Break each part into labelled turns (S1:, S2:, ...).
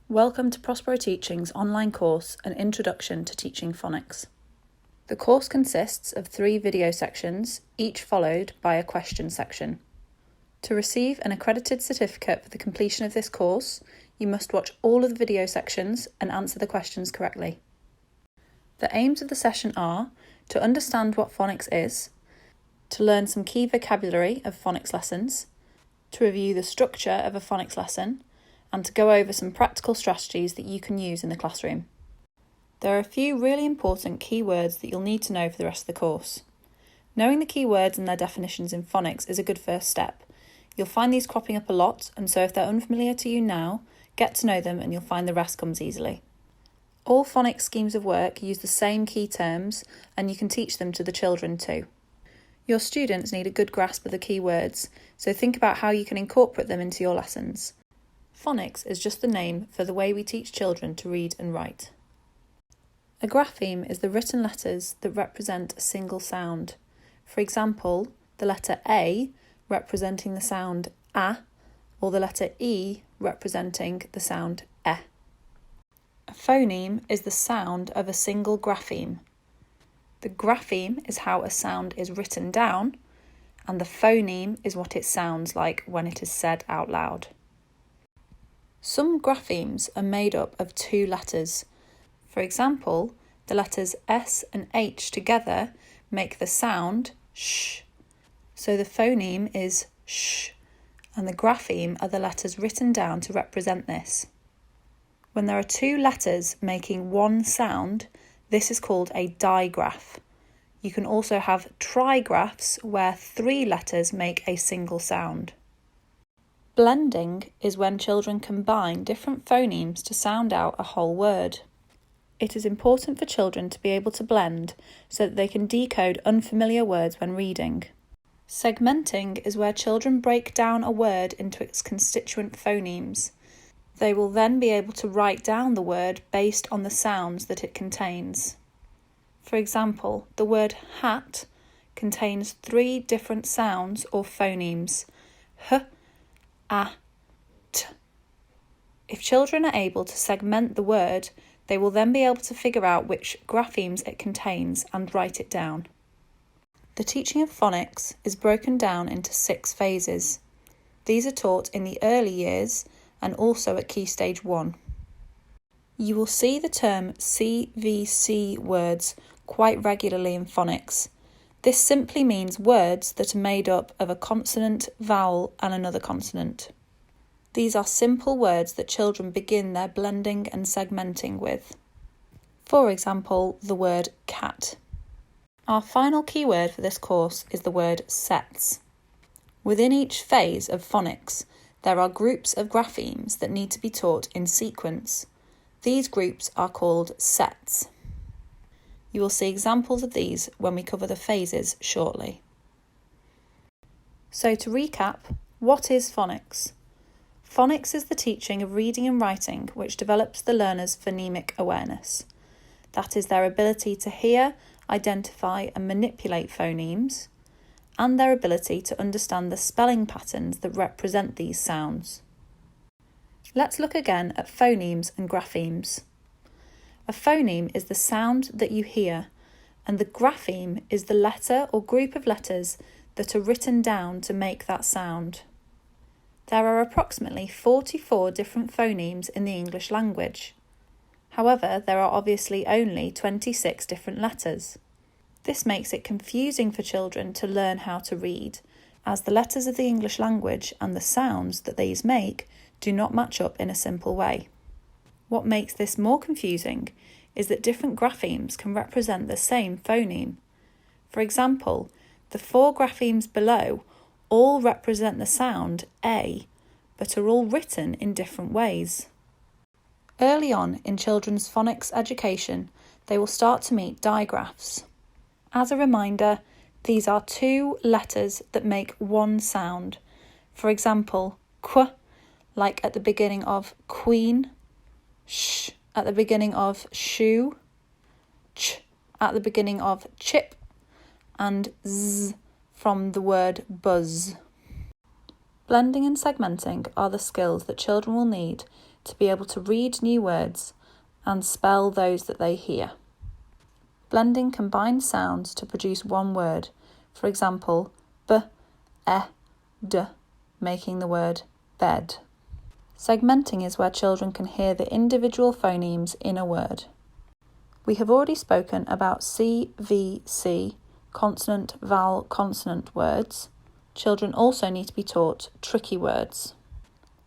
S1: Welcome to Prospero Teaching's online course, An Introduction to Teaching Phonics. The course consists of 3 video sections, each followed by a question section. To receive an accredited certificate for the completion of this course, you must watch all of the video sections and answer the questions correctly. The aims of the session are to understand what phonics is, to learn some key vocabulary of phonics lessons, to review the structure of a phonics lesson, and to go over some practical strategies that you can use in the classroom. There are a few really important key words that you'll need to know for the rest of the course. Knowing the key words and their definitions in phonics is a good first step. You'll find these cropping up a lot, and so if they're unfamiliar to you now, get to know them and you'll find the rest comes easily. All phonics schemes of work use the same key terms, and you can teach them to the children too. Your students need a good grasp of the key words, so think about how you can incorporate them into your lessons. Phonics is just the name for the way we teach children to read and write. A grapheme is the written letters that represent a single sound. For example, the letter A representing the sound A, or the letter E representing the sound E. A phoneme is the sound of a single grapheme. The grapheme is how a sound is written down, and the phoneme is what it sounds like when it is said out loud. Some graphemes are made up of 2 letters. For example, the letters S and H together make the sound sh. So the phoneme is sh, and the grapheme are the letters written down to represent this. When there are 2 letters making one sound, this is called a digraph. You can also have trigraphs where 3 letters make a single sound. Blending is when children combine different phonemes to sound out a whole word. It is important for children to be able to blend so that they can decode unfamiliar words when reading. Segmenting is where children break down a word into its constituent phonemes. They will then be able to write down the word based on the sounds that it contains. For example, the word hat contains 3 different sounds or phonemes: h, a, t. If children are able to segment the word, they will then be able to figure out which graphemes it contains and write it down. The teaching of phonics is broken down into 6 phases. These are taught in the early years and also at Key Stage 1. You will see the term CVC words quite regularly in phonics. This simply means words that are made up of a consonant, vowel and another consonant. These are simple words that children begin their blending and segmenting with. For example, the word cat. Our final keyword for this course is the word sets. Within each phase of phonics, there are groups of graphemes that need to be taught in sequence. These groups are called sets. You will see examples of these when we cover the phases shortly. So to recap, what is phonics? Phonics is the teaching of reading and writing which develops the learner's phonemic awareness. That is their ability to hear, identify and manipulate phonemes, and their ability to understand the spelling patterns that represent these sounds. Let's look again at phonemes and graphemes. A phoneme is the sound that you hear, and the grapheme is the letter or group of letters that are written down to make that sound. There are approximately 44 different phonemes in the English language. However, there are obviously only 26 different letters. This makes it confusing for children to learn how to read, as the letters of the English language and the sounds that these make do not match up in a simple way. What makes this more confusing is that different graphemes can represent the same phoneme. For example, the 4 graphemes below all represent the sound A, but are all written in different ways. Early on in children's phonics education, they will start to meet digraphs. As a reminder, these are 2 letters that make one sound. For example, qu, like at the beginning of queen, sh at the beginning of shoe, ch at the beginning of chip, and z from the word buzz. Blending and segmenting are the skills that children will need to be able to read new words and spell those that they hear. Blending combined sounds to produce one word, for example, b, e, d, making the word bed. Segmenting is where children can hear the individual phonemes in a word. We have already spoken about CVC, consonant, vowel, consonant words. Children also need to be taught tricky words.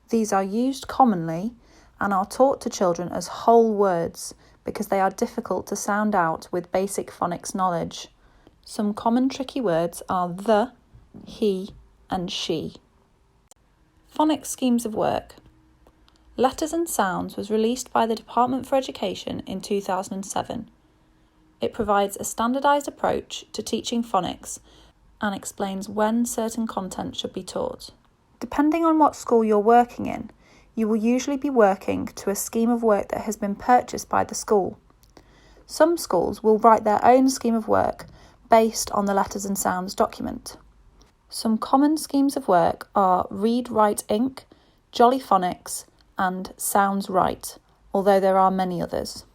S1: These are used commonly and are taught to children as whole words because they are difficult to sound out with basic phonics knowledge. Some common tricky words are the, he, and she. Phonics schemes of work. Letters and Sounds was released by the Department for Education in 2007. It provides a standardised approach to teaching phonics and explains when certain content should be taught. Depending on what school you're working in, you will usually be working to a scheme of work that has been purchased by the school. Some schools will write their own scheme of work based on the Letters and Sounds document. Some common schemes of work are Read Write Inc., Jolly Phonics, and Sounds Right, although there are many others.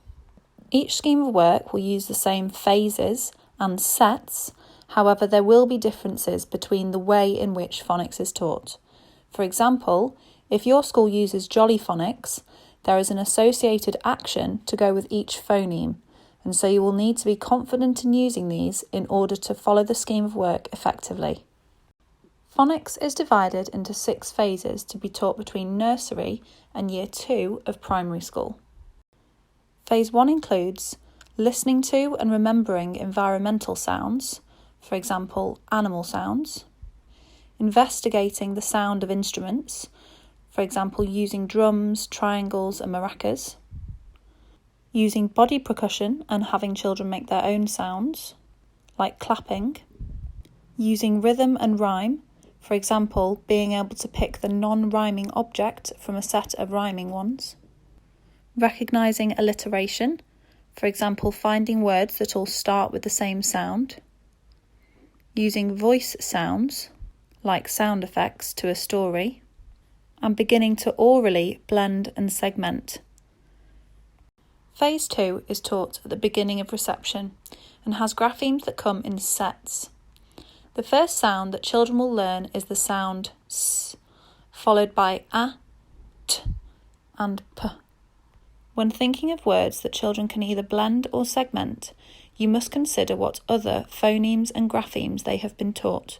S1: Each scheme of work will use the same phases and sets, however there will be differences between the way in which phonics is taught. For example, if your school uses Jolly Phonics, there is an associated action to go with each phoneme, and so you will need to be confident in using these in order to follow the scheme of work effectively. Phonics is divided into 6 phases to be taught between nursery and year 2 of primary school. Phase 1 includes listening to and remembering environmental sounds, for example, animal sounds, investigating the sound of instruments, for example, using drums, triangles and maracas, using body percussion and having children make their own sounds, like clapping, using rhythm and rhyme, for example, being able to pick the non-rhyming object from a set of rhyming ones, recognising alliteration, for example, finding words that all start with the same sound, using voice sounds, like sound effects to a story, and beginning to orally blend and segment. Phase 2 is taught at the beginning of reception and has graphemes that come in sets. The first sound that children will learn is the sound S, followed by A, T, and P. When thinking of words that children can either blend or segment, you must consider what other phonemes and graphemes they have been taught.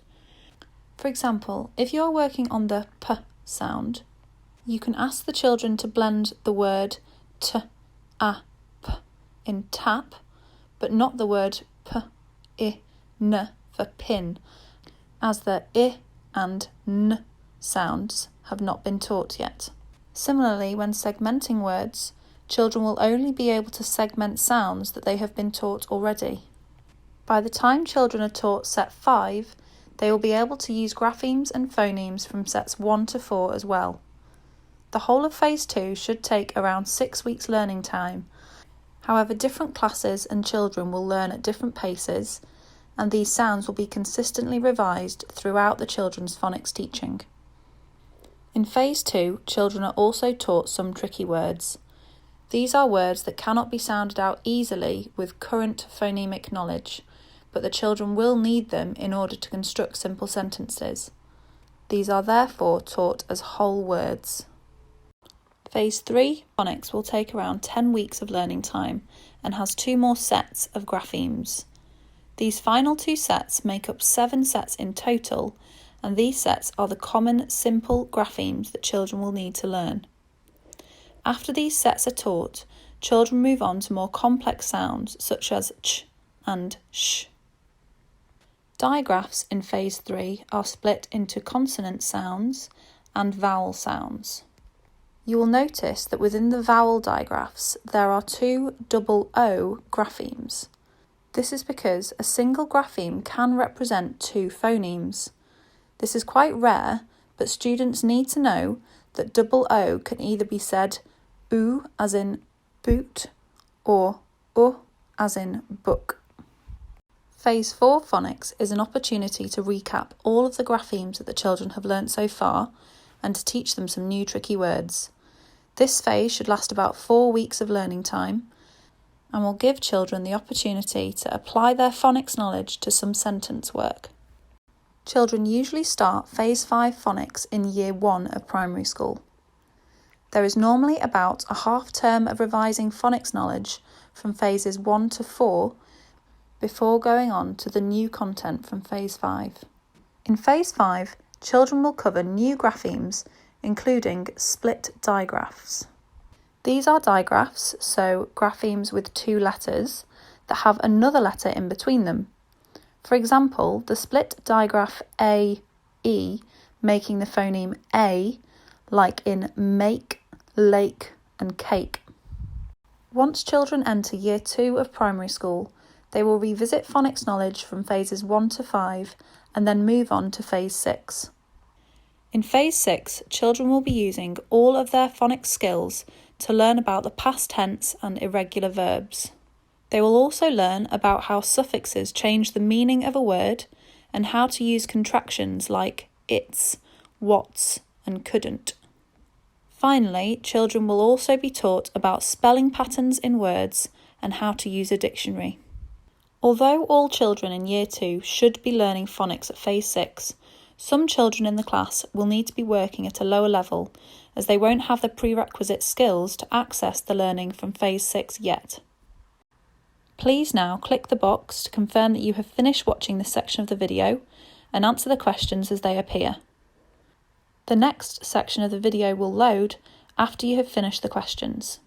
S1: For example, if you are working on the P sound, you can ask the children to blend the word T, A, P in tap, but not the word P, I, N for pin, as the I and N sounds have not been taught yet. Similarly, when segmenting words, children will only be able to segment sounds that they have been taught already. By the time children are taught set 5, they will be able to use graphemes and phonemes from sets 1 to 4 as well. The whole of phase 2 should take around 6 weeks learning time. However, different classes and children will learn at different paces, and these sounds will be consistently revised throughout the children's phonics teaching. In phase 2, children are also taught some tricky words. These are words that cannot be sounded out easily with current phonemic knowledge, but the children will need them in order to construct simple sentences. These are therefore taught as whole words. Phase 3 phonics will take around 10 weeks of learning time and has 2 more sets of graphemes. These final 2 sets make up 7 sets in total, and these sets are the common simple graphemes that children will need to learn. After these sets are taught, children move on to more complex sounds such as ch and sh. Digraphs in phase 3 are split into consonant sounds and vowel sounds. You will notice that within the vowel digraphs there are 2 double O graphemes. This is because a single grapheme can represent 2 phonemes. This is quite rare, but students need to know that double O can either be said oo as in boot or u as in book. Phase 4 phonics is an opportunity to recap all of the graphemes that the children have learnt so far and to teach them some new tricky words. This phase should last about 4 weeks of learning time and will give children the opportunity to apply their phonics knowledge to some sentence work. Children usually start Phase 5 phonics in Year 1 of primary school. There is normally about a half term of revising phonics knowledge from Phases 1 to 4 before going on to the new content from Phase 5. In Phase 5, children will cover new graphemes, including split digraphs. These are digraphs, so graphemes with 2 letters, that have another letter in between them. For example, the split digraph A-E, making the phoneme A, like in make, lake and cake. Once children enter Year 2 of primary school, they will revisit phonics knowledge from Phases 1 to 5 and then move on to Phase 6. In Phase 6, children will be using all of their phonics skills to learn about the past tense and irregular verbs. They will also learn about how suffixes change the meaning of a word and how to use contractions like it's, what's and couldn't. Finally, children will also be taught about spelling patterns in words and how to use a dictionary. Although all children in Year 2 should be learning phonics at Phase 6, some children in the class will need to be working at a lower level as they won't have the prerequisite skills to access the learning from Phase 6 yet. Please now click the box to confirm that you have finished watching this section of the video and answer the questions as they appear. The next section of the video will load after you have finished the questions.